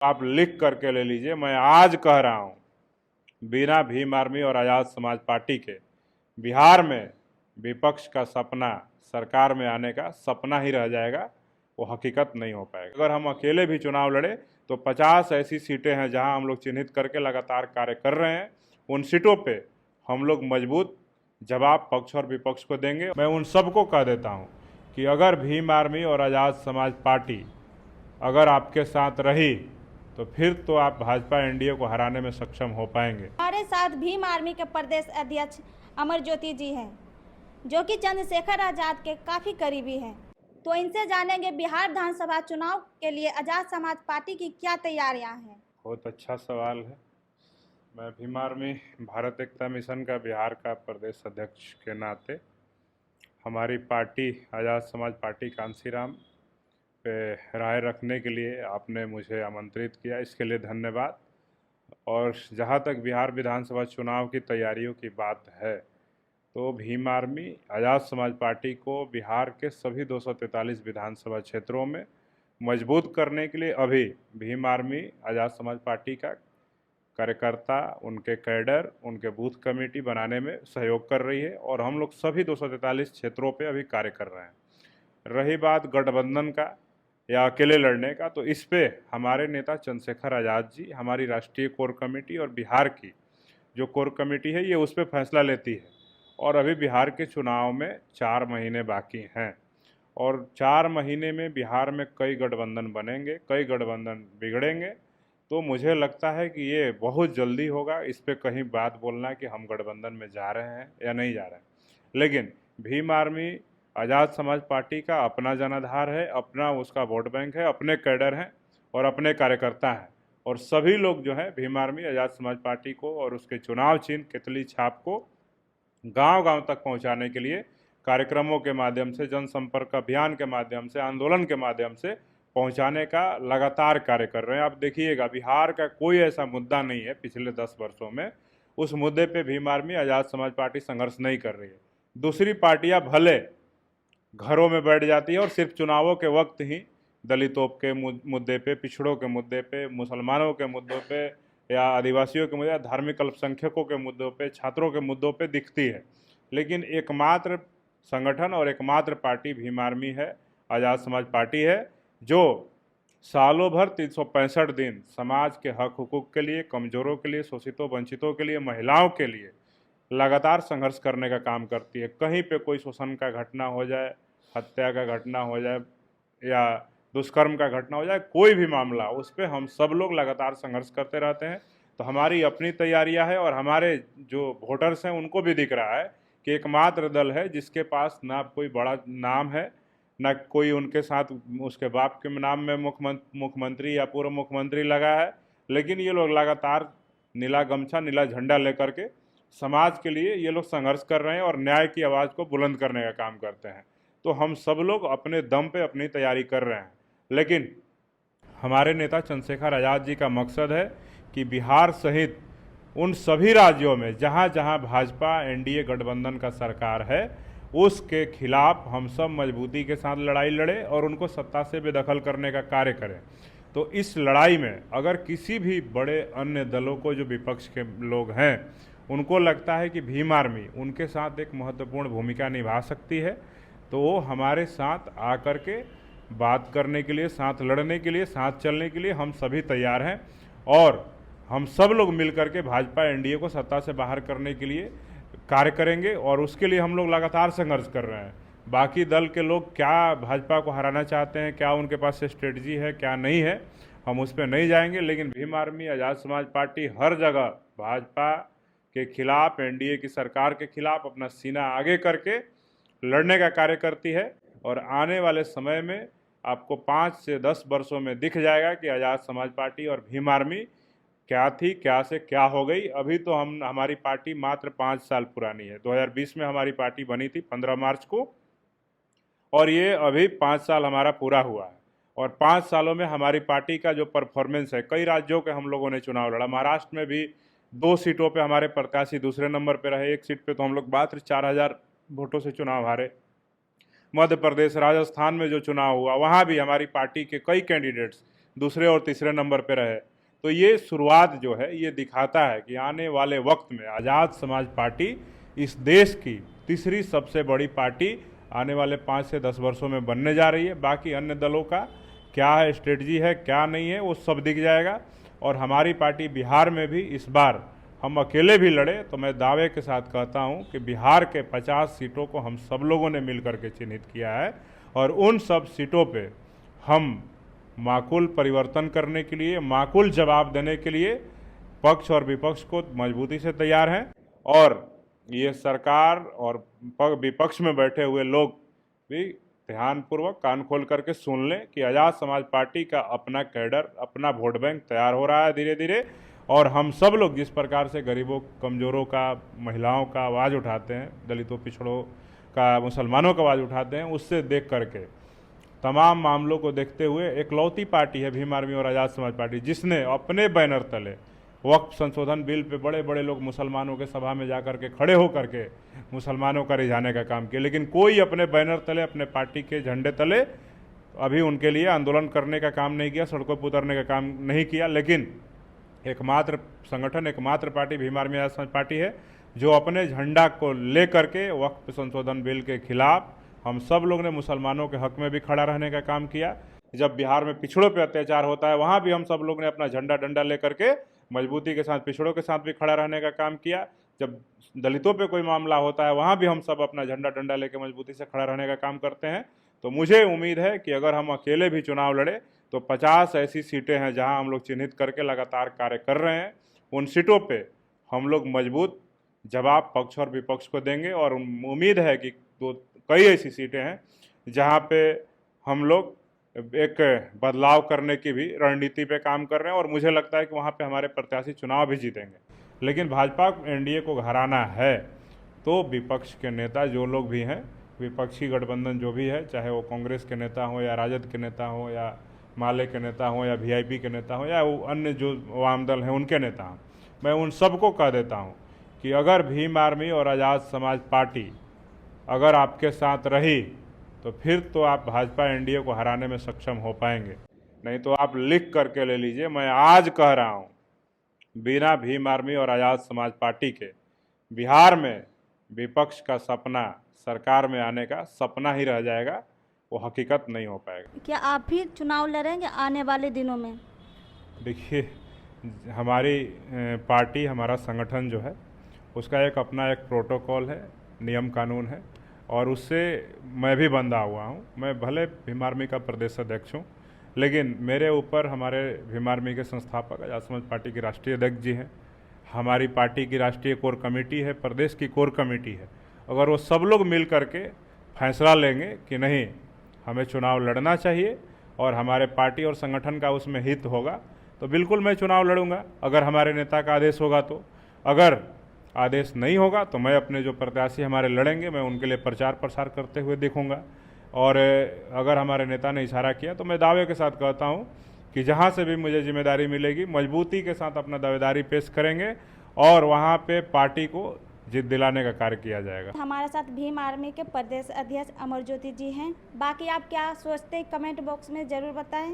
आप लिख करके ले लीजिए। मैं आज कह रहा हूँ, बिना भीम आर्मी और आज़ाद समाज पार्टी के बिहार में विपक्ष का सपना सरकार में आने का सपना ही रह जाएगा, वो हकीकत नहीं हो पाएगा। अगर हम अकेले भी चुनाव लड़े तो 50 ऐसी सीटें हैं जहां हम लोग चिन्हित करके लगातार कार्य कर रहे हैं। उन सीटों पे हम लोग मजबूत जवाब पक्ष और विपक्ष को देंगे। मैं उन सबको कह देता हूं कि अगर भीम आर्मी और आज़ाद समाज पार्टी अगर आपके साथ रही तो फिर तो आप भाजपा एनडीए को हराने में सक्षम हो पाएंगे। हमारे साथ भीम आर्मी के प्रदेश अध्यक्ष अमर ज्योति जी हैं, जो कि चंद्रशेखर आजाद के काफ़ी करीबी हैं। तो इनसे जानेंगे बिहार विधानसभा चुनाव के लिए आज़ाद समाज पार्टी की क्या तैयारियां हैं। बहुत अच्छा सवाल है। मैं भीम आर्मी भारत एकता मिशन का बिहार का प्रदेश अध्यक्ष के नाते हमारी पार्टी आज़ाद समाज पार्टी कांसीराम पे राय रखने के लिए आपने मुझे आमंत्रित किया, इसके लिए धन्यवाद। और जहाँ तक बिहार विधानसभा चुनाव की तैयारियों की बात है तो भीम आर्मी आज़ाद समाज पार्टी को बिहार के सभी 243 विधानसभा क्षेत्रों में मजबूत करने के लिए अभी भीम आर्मी आज़ाद समाज पार्टी का कार्यकर्ता, उनके कैडर, उनके बूथ कमेटी बनाने में सहयोग कर रही है और हम लोग सभी 243 क्षेत्रों पे अभी कार्य कर रहे हैं। रही बात गठबंधन का या अकेले लड़ने का, तो इस पे हमारे नेता चंद्रशेखर आज़ाद जी, हमारी राष्ट्रीय कोर कमेटी और बिहार की जो कोर कमेटी है ये उस पर फैसला लेती है। और अभी बिहार के चुनाव में 4 महीने बाकी हैं और 4 महीने में बिहार में कई गठबंधन बनेंगे, कई गठबंधन बिगड़ेंगे। तो मुझे लगता है कि ये बहुत जल्दी होगा इस पे कहीं बात बोलना कि हम गठबंधन में जा रहे हैं या नहीं जा रहे हैं। लेकिन भीम आर्मी आज़ाद समाज पार्टी का अपना जनाधार है, अपना उसका वोट बैंक है, अपने कैडर हैं और अपने कार्यकर्ता हैं। और सभी लोग जो है भीम आर्मी आज़ाद समाज पार्टी को और उसके चुनाव चिन्ह केतली छाप को गांव-गांव तक पहुंचाने के लिए कार्यक्रमों के माध्यम से, जनसंपर्क अभियान के माध्यम से, आंदोलन के माध्यम से पहुंचाने का लगातार कार्य कर रहे हैं। आप देखिएगा बिहार का कोई ऐसा मुद्दा नहीं है पिछले 10 वर्षों में उस मुद्दे पे भीम आर्मी आज़ाद समाज पार्टी संघर्ष नहीं कर रही है। दूसरी पार्टियां भले घरों में बैठ जाती है और सिर्फ चुनावों के वक्त ही दलितों के मुद्दे पे, पिछड़ों के मुद्दे पे, मुसलमानों के मुद्दों पे या आदिवासियों के मुद्दे, धार्मिक अल्पसंख्यकों के मुद्दों पे, छात्रों के मुद्दों पे दिखती है। लेकिन एकमात्र संगठन और एकमात्र पार्टी भीम आर्मी है, आज़ाद समाज पार्टी है, जो सालों भर 365 दिन समाज के हक हुकूक के लिए, कमज़ोरों के लिए, शोषितों वंचितों के लिए, महिलाओं के लिए लगातार संघर्ष करने का काम करती है। कहीं पे कोई शोषण का घटना हो जाए, हत्या का घटना हो जाए या दुष्कर्म का घटना हो जाए, कोई भी मामला, उस पर हम सब लोग लगातार संघर्ष करते रहते हैं। तो हमारी अपनी तैयारियां है और हमारे जो वोटर्स हैं उनको भी दिख रहा है कि एकमात्र दल है जिसके पास ना कोई बड़ा नाम है, ना कोई उनके साथ उसके बाप के नाम में मुख्यमंत्री या पूर्व मुख्यमंत्री लगा है। लेकिन ये लोग लगातार नीला गमछा, नीला झंडा लेकर के समाज के लिए ये लोग संघर्ष कर रहे हैं और न्याय की आवाज़ को बुलंद करने का काम करते हैं। तो हम सब लोग अपने दम पे अपनी तैयारी कर रहे हैं। लेकिन हमारे नेता चंद्रशेखर आज़ाद जी का मकसद है कि बिहार सहित उन सभी राज्यों में जहाँ जहाँ भाजपा एनडीए गठबंधन का सरकार है उसके खिलाफ हम सब मजबूती के साथ लड़ाई लड़े और उनको सत्ता से बेदखल करने का कार्य करें। तो इस लड़ाई में अगर किसी भी बड़े अन्य दलों को, जो विपक्ष के लोग हैं, उनको लगता है कि भीम आर्मी उनके साथ एक महत्वपूर्ण भूमिका निभा सकती है, तो वो हमारे साथ आकर के बात करने के लिए, साथ लड़ने के लिए, साथ चलने के लिए हम सभी तैयार हैं। और हम सब लोग मिलकर के भाजपा एनडीए को सत्ता से बाहर करने के लिए कार्य करेंगे और उसके लिए हम लोग लगातार संघर्ष कर रहे हैं। बाकी दल के लोग क्या भाजपा को हराना चाहते हैं, क्या उनके पास स्ट्रेटजी है, क्या नहीं है, हम उस पर नहीं जाएंगे। लेकिन भीम आर्मी आज़ाद समाज पार्टी हर जगह भाजपा के खिलाफ, एनडीए की सरकार के खिलाफ अपना सीना आगे करके लड़ने का कार्य करती है। और आने वाले समय में आपको 5 से 10 वर्षों में दिख जाएगा कि आज़ाद समाज पार्टी और भीम आर्मी क्या थी, क्या से क्या हो गई। अभी तो हमारी पार्टी मात्र 5 साल पुरानी है। 2020 में हमारी पार्टी बनी थी 15 मार्च को और ये अभी 5 साल हमारा पूरा हुआ है। और 5 सालों में हमारी पार्टी का जो परफॉर्मेंस है, कई राज्यों के हम लोगों ने चुनाव लड़ा। महाराष्ट्र में भी 2 सीटों पे हमारे प्रत्याशी दूसरे नंबर पे रहे, 1 सीट पे तो हम लोग मात्र 4000 वोटों से चुनाव हारे। मध्य प्रदेश, राजस्थान में जो चुनाव हुआ वहाँ भी हमारी पार्टी के कई कैंडिडेट्स दूसरे और तीसरे नंबर पे रहे। तो ये शुरुआत जो है ये दिखाता है कि आने वाले वक्त में आज़ाद समाज पार्टी इस देश की तीसरी सबसे बड़ी पार्टी आने वाले 5 से 10 वर्षों में बनने जा रही है। बाकी अन्य दलों का क्या है, स्ट्रेटजी है, क्या नहीं है, वो सब दिख जाएगा। और हमारी पार्टी बिहार में भी इस बार हम अकेले भी लड़े तो मैं दावे के साथ कहता हूं कि बिहार के 50 सीटों को हम सब लोगों ने मिलकर के चिन्हित किया है और उन सब सीटों पे हम माकूल परिवर्तन करने के लिए, माकूल जवाब देने के लिए पक्ष और विपक्ष को मजबूती से तैयार हैं। और ये सरकार और विपक्ष में बैठे हुए लोग भी ध्यानपूर्वक कान खोल करके सुन लें कि आज़ाद समाज पार्टी का अपना कैडर, अपना वोट बैंक तैयार हो रहा है धीरे धीरे। और हम सब लोग जिस प्रकार से गरीबों, कमज़ोरों का, महिलाओं का आवाज़ उठाते हैं, दलितों, पिछड़ों का, मुसलमानों का आवाज़ उठाते हैं, उससे देख करके तमाम मामलों को देखते हुए इकलौती पार्टी है भीम आर्मी और आज़ाद समाज पार्टी जिसने अपने बैनर तले वक्फ संशोधन बिल पे बड़े बड़े लोग मुसलमानों के सभा में जा करके खड़े हो करके मुसलमानों का रिझाने का काम किया, लेकिन कोई अपने बैनर तले, अपने पार्टी के झंडे तले अभी उनके लिए आंदोलन करने का काम नहीं किया, सड़कों पर उतरने का काम नहीं किया। लेकिन एकमात्र संगठन, एकमात्र पार्टी भीम आर्मी आज़ाद समाज पार्टी है जो अपने झंडा को ले करके वक्फ संशोधन बिल के खिलाफ हम सब लोग ने मुसलमानों के हक में भी खड़ा रहने का काम किया। जब बिहार में पिछड़ों पे अत्याचार होता है वहाँ भी हम सब लोग ने अपना झंडा डंडा ले करके मजबूती के साथ पिछड़ों के साथ भी खड़ा रहने का काम किया। जब दलितों पे कोई मामला होता है वहाँ भी हम सब अपना झंडा डंडा लेकर मजबूती से खड़ा रहने का काम करते हैं। तो मुझे उम्मीद है कि अगर हम अकेले भी चुनाव लड़े तो 50 ऐसी सीटें हैं जहां हम लोग चिन्हित करके लगातार कार्य कर रहे हैं। उन सीटों पे हम लोग मजबूत जवाब पक्ष और विपक्ष को देंगे और उम्मीद है कि कई ऐसी सीटें हैं जहां पे हम लोग एक बदलाव करने की भी रणनीति पे काम कर रहे हैं और मुझे लगता है कि वहाँ पे हमारे प्रत्याशी चुनाव भी जीतेंगे। लेकिन भाजपा एनडीए को हराना है तो विपक्ष के नेता जो लोग भी हैं, विपक्षी गठबंधन जो भी है, चाहे वो कांग्रेस के नेता हो या राजद के नेता हो या माले के नेता हो या वीआईपी के नेता हो या वो अन्य जो वाम दल हैं उनके नेता हों, मैं उन सबको कह देता हूँ कि अगर भीम आर्मी और आज़ाद समाज पार्टी अगर आपके साथ रही तो फिर तो आप भाजपा एनडीए को हराने में सक्षम हो पाएंगे। नहीं तो आप लिख करके ले लीजिए, मैं आज कह रहा हूँ बिना भीम आर्मी और आज़ाद समाज पार्टी के बिहार में विपक्ष का सपना सरकार में आने का सपना ही रह जाएगा, वो हकीकत नहीं हो पाएगा। क्या आप भी चुनाव लड़ेंगे आने वाले दिनों में? देखिए, हमारी पार्टी, हमारा संगठन जो है उसका एक अपना एक प्रोटोकॉल है, नियम कानून है और उससे मैं भी बंधा हुआ हूँ। मैं भले भीम आर्मी का प्रदेश अध्यक्ष हूँ लेकिन मेरे ऊपर हमारे भीम आर्मी के संस्थापक आज़ाद समाज पार्टी के राष्ट्रीय अध्यक्ष जी हैं, हमारी पार्टी की राष्ट्रीय कोर कमेटी है, प्रदेश की कोर कमेटी है। अगर वो सब लोग मिल करके फैसला लेंगे कि नहीं हमें चुनाव लड़ना चाहिए और हमारे पार्टी और संगठन का उसमें हित होगा तो बिल्कुल मैं चुनाव लड़ूंगा। अगर हमारे नेता का आदेश होगा तो, अगर आदेश नहीं होगा तो मैं अपने जो प्रत्याशी हमारे लड़ेंगे मैं उनके लिए प्रचार प्रसार करते हुए देखूंगा। और अगर हमारे नेता ने इशारा किया तो मैं दावे के साथ कहता हूं कि जहां से भी मुझे जिम्मेदारी मिलेगी मजबूती के साथ अपना दावेदारी पेश करेंगे और वहां पे पार्टी को जीत दिलाने का कार्य किया जाएगा। हमारे साथ भीम आर्मी के प्रदेश अध्यक्ष अमर ज्योति जी हैं। बाकी आप क्या सोचते हैं कमेंट बॉक्स में ज़रूर बताएं।